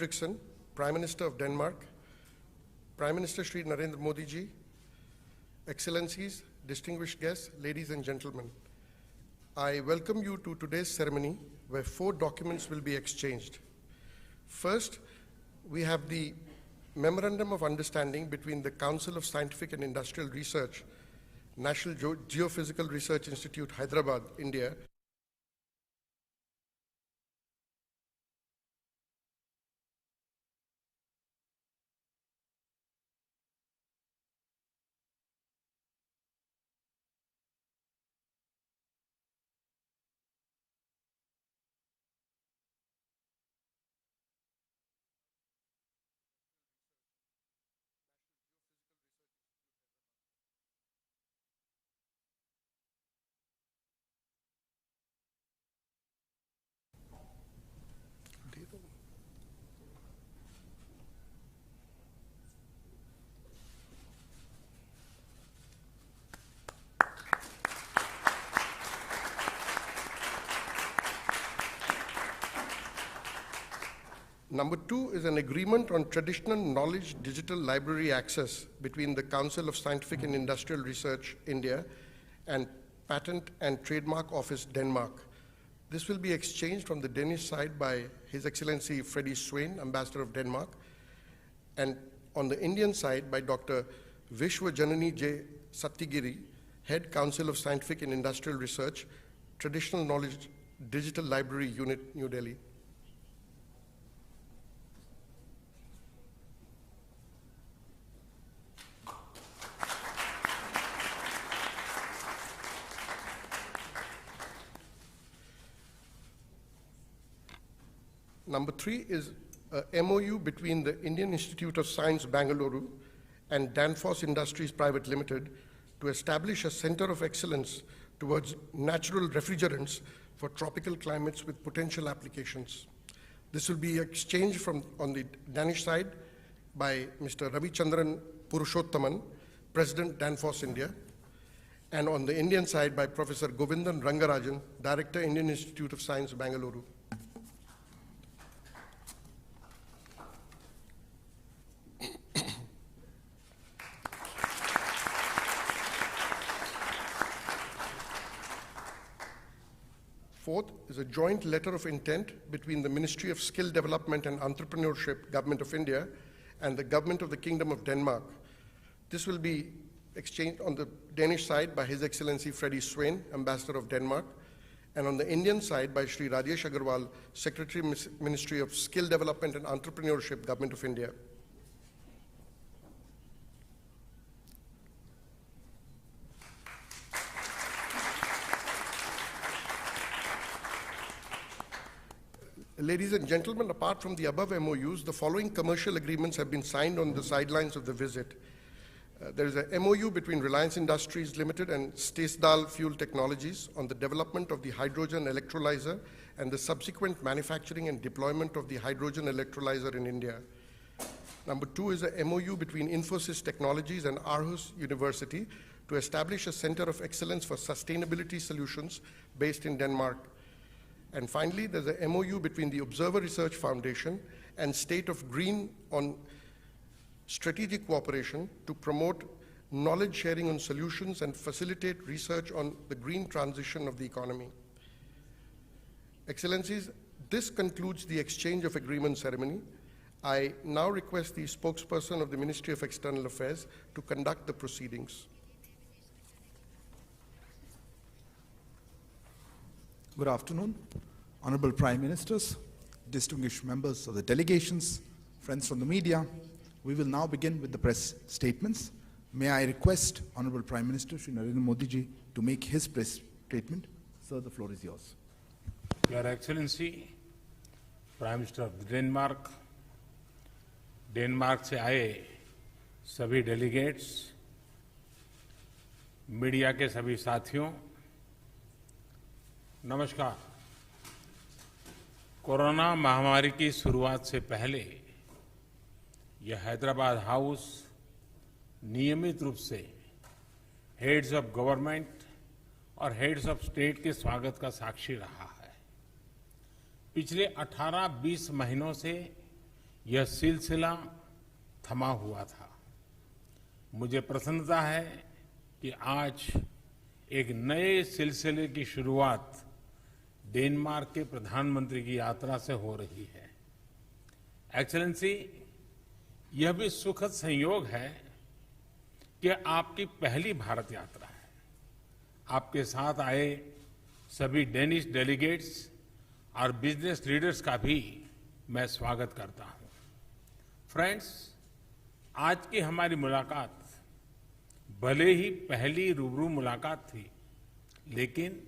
Fredriksson, Prime Minister of Denmark, Prime Minister Shri Narendra Modi ji, Excellencies, distinguished guests, ladies and gentlemen, I welcome you to today's ceremony where 4 documents will be exchanged. First, we have the Memorandum of Understanding between the Council of Scientific and Industrial Research, National Geophysical Research Institute, Hyderabad, India, Number 2 is an agreement on traditional knowledge digital library access between the Council of Scientific and Industrial Research, India, and Patent and Trademark Office, Denmark. This will be exchanged from the Danish side by His Excellency Freddie Swain, Ambassador of Denmark, and on the Indian side by Dr. Vishwajanani J. Satyagiri, Head Council of Scientific and Industrial Research, Traditional Knowledge Digital Library Unit, New Delhi. Number 3 is a MOU between the Indian Institute of Science, Bangalore, and Danfoss Industries Private Limited to establish a center of excellence towards natural refrigerants for tropical climates with potential applications. This will be exchanged on the Danish side by Mr. Ravichandran Purushottaman, President, Danfoss India, and on the Indian side by Professor Govindan Rangarajan, Director, Indian Institute of Science, Bangalore. Fourth is a joint letter of intent between the Ministry of Skill Development and Entrepreneurship, Government of India, and the Government of the Kingdom of Denmark. This will be exchanged on the Danish side by His Excellency Freddie Swain, Ambassador of Denmark, and on the Indian side by Shri Rajesh Agarwal, Secretary, Ministry of Skill Development and Entrepreneurship, Government of India. Ladies and gentlemen, apart from the above MOUs, the following commercial agreements have been signed on the sidelines of the visit. There is a MOU between Reliance Industries Limited and Stacedal Fuel Technologies on the development of the hydrogen electrolyzer and the subsequent manufacturing and deployment of the hydrogen electrolyzer in India. Number 2 is a MOU between Infosys Technologies and Aarhus University to establish a center of excellence for sustainability solutions based in Denmark. And finally, there's a MOU between the Observer Research Foundation and State of Green on strategic cooperation to promote knowledge sharing on solutions and facilitate research on the green transition of the economy. Excellencies, this concludes the exchange of agreement ceremony. I now request the spokesperson of the Ministry of External Affairs to conduct the proceedings. Good afternoon, Honorable Prime Ministers, distinguished members of the delegations, friends from the media. We will now begin with the press statements. May I request Honorable Prime Minister Shri Narendra Modi ji to make his press statement. Sir, the floor is yours. Your Excellency, Prime Minister of Denmark, Denmark से आए सभी delegates, media के सभी साथियों, नमस्कार। Corona महामारी की शुरुआत से पहले यह हैदराबाद हाउस नियमित रूप से हेड्स ऑफ गवर्नमेंट और हेड्स ऑफ स्टेट के स्वागत का साक्षी रहा है। पिछले 18-20 महीनों से यह सिलसिला थमा हुआ था। मुझे प्रसन्नता है कि आज एक नए सिलसिले की शुरुआत डेनमार्क के प्रधानमंत्री की यात्रा से हो रही है। एक्सेलेंसी, यह भी सुखद संयोग है कि आपकी पहली भारत यात्रा है। आपके साथ आए सभी डेनिश डेलीगेट्स और बिजनेस लीडर्स का भी मैं स्वागत करता हूं। फ्रेंड्स, आज की हमारी मुलाकात भले ही पहली रूबरू मुलाकात थी, लेकिन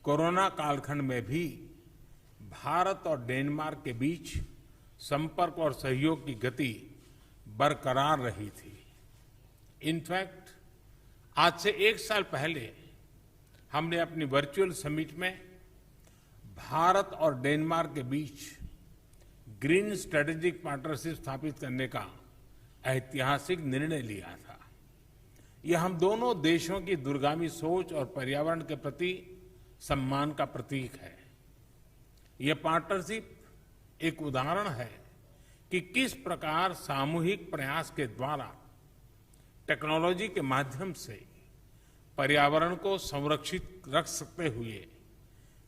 कोरोना कालखंड में भी भारत और डेनमार्क के बीच संपर्क और सहयोग की गति बरकरार रही थी। इनफैक्ट, आज से 1 साल पहले हमने अपनी वर्चुअल समिट में भारत और डेनमार्क के बीच ग्रीन स्ट्रेटेजिक पार्टनरशिप स्थापित करने का ऐतिहासिक निर्णय लिया था। यह हम दोनों देशों की दूरगामी सोच और पर्यावरण के प्रति सम्मान का प्रतीक है। यह पार्टनरशिप एक उदाहरण है कि किस प्रकार सामूहिक प्रयास के द्वारा टेक्नोलॉजी के माध्यम से पर्यावरण को संरक्षित रख सकते हुए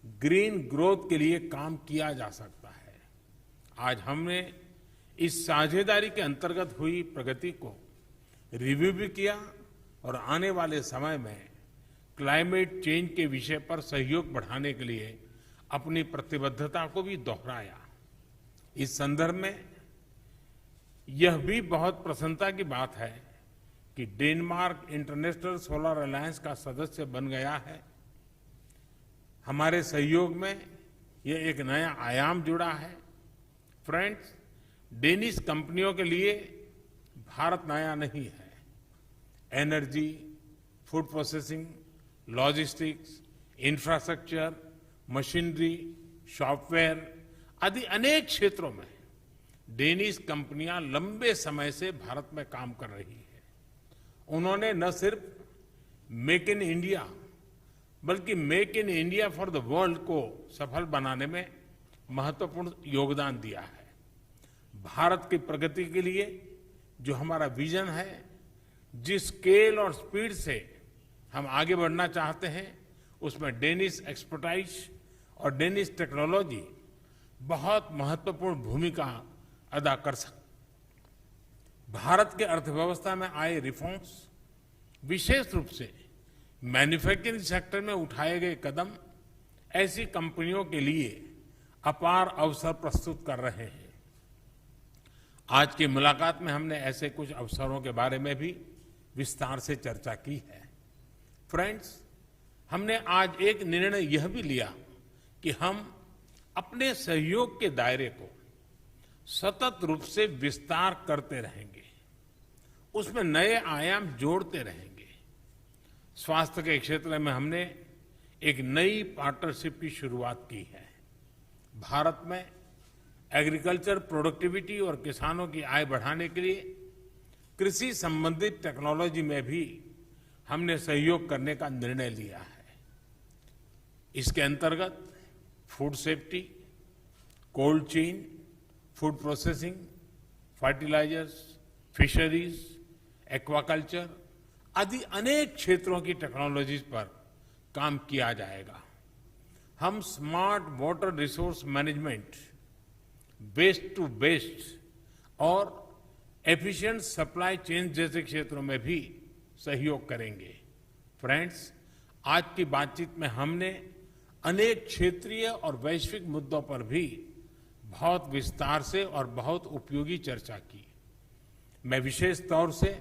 ग्रीन ग्रोथ के लिए काम किया जा सकता है। आज हमने इस साझेदारी के अंतर्गत हुई प्रगति को रिव्यू भी किया और आने वाले समय में क्लाइमेट चेंज के विषय पर सहयोग बढ़ाने के लिए अपनी प्रतिबद्धता को भी दोहराया। इस संदर्भ में यह भी बहुत प्रसन्नता की बात है कि डेनमार्क इंटरनेशनल सोलर अलायंस का सदस्य बन गया है। हमारे सहयोग में यह एक नया आयाम जुड़ा है। फ्रेंड्स, डेनिश कंपनियों के लिए भारत नया नहीं है। Energy, food processing, logistics, infrastructure, machinery, software आदि अनेक क्षेत्रों में डेनिश कंपनियां लंबे समय से भारत में काम कर रही है। उन्होंने न सिर्फ मेक इन इंडिया बल्कि make in India for the world को सफल बनाने में महत्वपूर्ण योगदान दिया है। भारत की प्रगति के लिए जो हमारा विजन है, जिस स्केल और स्पीड से हम आगे बढ़ना चाहते हैं, उसमें डेनिश एक्सपर्टाइज और डेनिश टेक्नोलॉजी बहुत महत्वपूर्ण भूमिका अदा कर सकते। भारत के अर्थव्यवस्था में आए रिफॉर्म्स, विशेष रूप से मैन्युफैक्चरिंग सेक्टर में उठाए गए कदम ऐसी कंपनियों के लिए अपार अवसर प्रस्तुत कर रहे हैं। आज की मुलाकात में हमने ऐसे कुछ अवसरों के बारे में भी विस्तार से चर्चा की है। फ्रेंड्स, हमने आज एक निर्णय यह भी लिया कि हम अपने सहयोग के दायरे को सतत रूप से विस्तार करते रहेंगे, उसमें नए आयाम जोड़ते रहेंगे। स्वास्थ्य के क्षेत्र में हमने एक नई पार्टनरशिप की शुरुआत की है। भारत में एग्रीकल्चर प्रोडक्टिविटी और किसानों की आय बढ़ाने के लिए कृषि संबंधित टेक्नोलॉजी में भी हमने सहयोग करने का निर्णय लिया है। इसके अंतर्गत food safety, cold chain, food processing, fertilisers, fisheries, aquaculture आदि अनेक क्षेत्रों की टेक्नोलॉजीज पर काम किया जाएगा। हम smart water resource management, waste to best और एफिशिएंट सप्लाई चेन जैसे क्षेत्रों में भी सहयोग करेंगे। फ्रेंड्स, आज की बातचीत में हमने अनेक क्षेत्रीय और वैश्विक मुद्दों पर भी बहुत विस्तार से और बहुत उपयोगी चर्चा की। मैं विशेष तौर से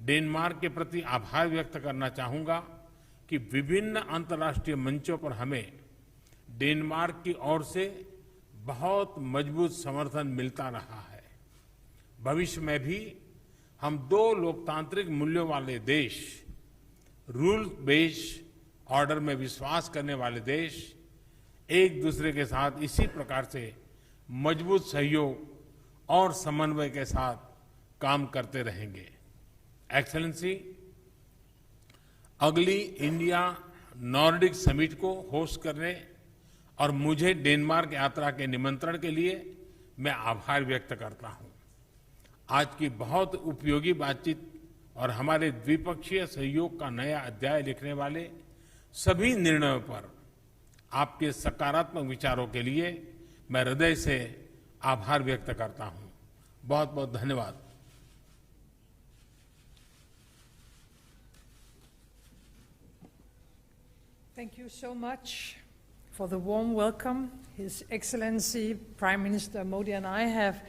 डेनमार्क के प्रति आभार व्यक्त करना चाहूंगा कि विभिन्न अंतर्राष्ट्रीय मंचों पर हमें डेनमार्क की ओर से बहुत मजबूत समर्थन मिलता रहा है। भविष्य में भी हम दो लोकतांत्रिक मूल्यों वाले देश, रूल बेस्ड ऑर्डर में विश्वास करने वाले देश, एक दूसरे के साथ इसी प्रकार से मजबूत सहयोग और समन्वय के साथ काम करते रहेंगे। एक्सेलेंसी, अगली इंडिया नॉर्डिक समिट को होस्ट करने और मुझे डेनमार्क यात्रा के निमंत्रण के लिए मैं आभार व्यक्त करता हूं। आज की बहुत उपयोगी बातचीत और हमारे द्विपक्षीय सहयोग का नया अध्याय लिखने वाले सभी निर्णयों पर आपके सकारात्मक विचारों के लिए मैं हृदय से आभार व्यक्त करता हूं। बहुत बहुत धन्यवाद। Thank you so much for the warm welcome. His Excellency Prime Minister Modi and I have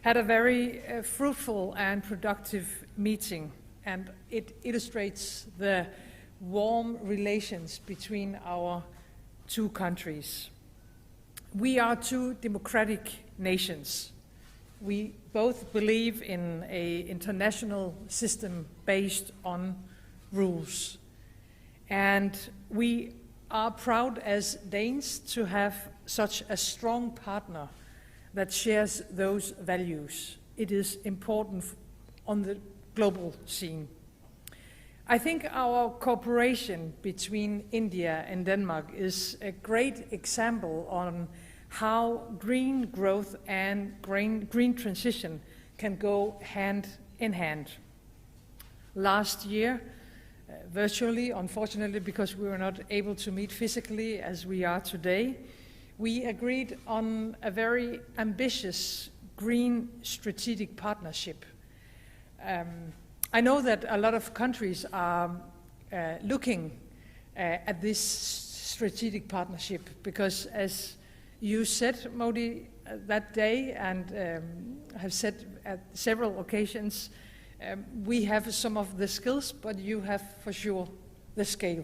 had a very fruitful and productive meeting, and it illustrates the warm relations between our two countries. We are two democratic nations. We both believe in an international system based on rules. And we are proud as Danes to have such a strong partner that shares those values. It is important on the global scene. I think our cooperation between India and Denmark is a great example on how green growth and green transition can go hand in hand. Last year, virtually, unfortunately, because we were not able to meet physically as we are today, we agreed on a very ambitious green strategic partnership. I know that a lot of countries are looking at this strategic partnership because, as you said, Modi, that day and have said at several occasions, we have some of the skills, but you have for sure the scale.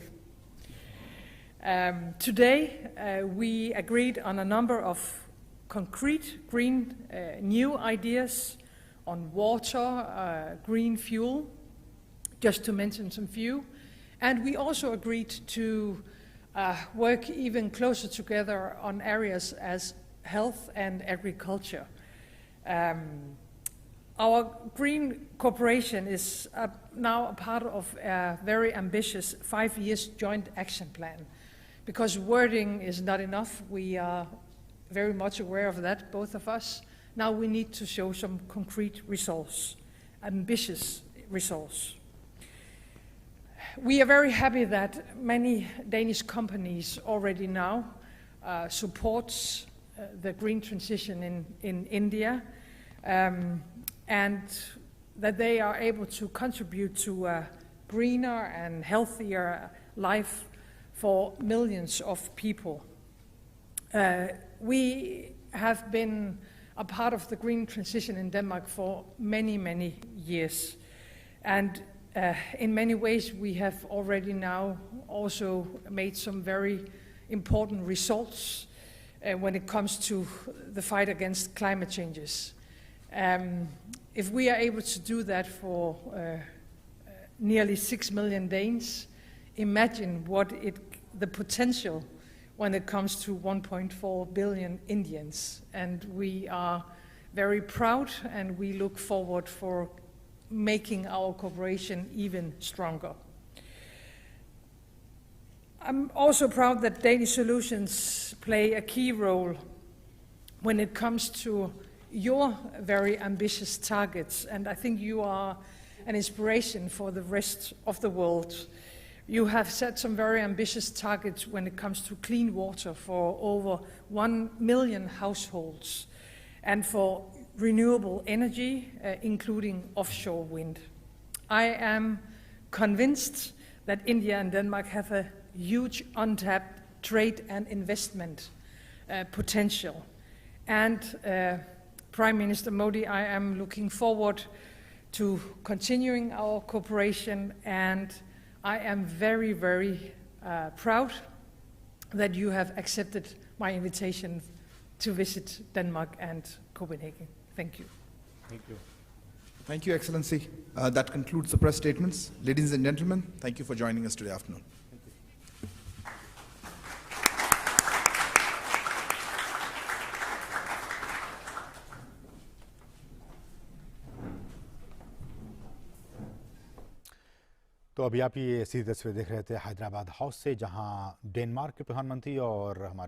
Today, we agreed on a number of concrete green new ideas on water, green fuel, just to mention some few. And we also agreed to work even closer together on areas as health and agriculture. Our green cooperation is now a part of a very ambitious 5-year joint action plan. Because wording is not enough, we are very much aware of that, both of us. Now we need to show some concrete results, ambitious results. We are very happy that many Danish companies already now support the green transition in India. And that they are able to contribute to a greener and healthier life for millions of people. We have been a part of the green transition in Denmark for many, many years. And in many ways, we have already now also made some very important results when it comes to the fight against climate changes. If we are able to do that for nearly 6 million Danes, imagine what the potential when it comes to 1.4 billion Indians. And we are very proud and we look forward for making our cooperation even stronger. I'm also proud that Danish solutions play a key role when it comes to your very ambitious targets, and I think you are an inspiration for the rest of the world. You have set some very ambitious targets when it comes to clean water for over 1 million households and for renewable energy, including offshore wind. I am convinced that India and Denmark have a huge untapped trade and investment potential. And Prime Minister Modi, I am looking forward to continuing our cooperation, and I am very, very proud that you have accepted my invitation to visit Denmark and Copenhagen. Thank you. Thank you. Thank you, Excellency. That concludes the press statements. Ladies and gentlemen, thank you for joining us today afternoon. तो अभी आप ये सीधी तस्वीर देख रहे थे Hyderabad house से, जहां डेनमार्क के प्रधानमंत्री और हमारे